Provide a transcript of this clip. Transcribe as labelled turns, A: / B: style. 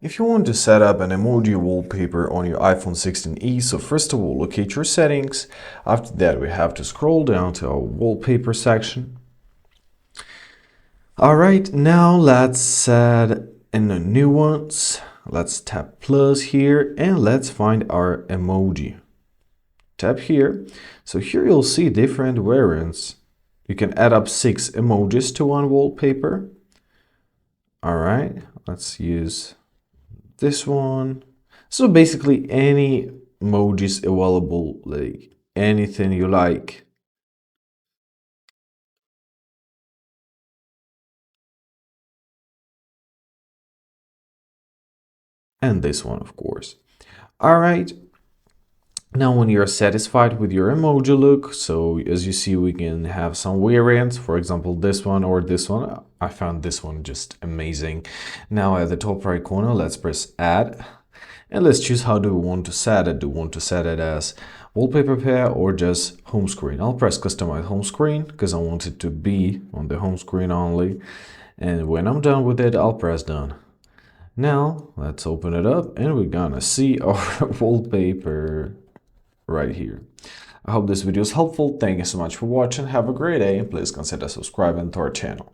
A: If you want to set up an emoji wallpaper on your iPhone 16e, so first of all, locate your settings. After that, we have to scroll down to our wallpaper section. Alright, now let's add in the new ones. Let's tap plus here and let's find our emoji. Tap here. So here you'll see different variants. You can add up 6 emojis to one wallpaper. Alright, let's use this one. So basically any emojis available, like anything you like. And this one, of course. All right. Now when you're satisfied with your emoji look, so as you see, we can have some variants, for example, this one or this one. I found this one just amazing. Now at the top right corner, let's press add. And let's choose how do we want to set it. Do we want to set it as wallpaper pair or just home screen? I'll press customize home screen because I want it to be on the home screen only. And when I'm done with it, I'll press done. Now let's open it up and we're gonna see our wallpaper right here. I hope this video is helpful. Thank you so much for watching. Have a great day and please consider subscribing to our channel.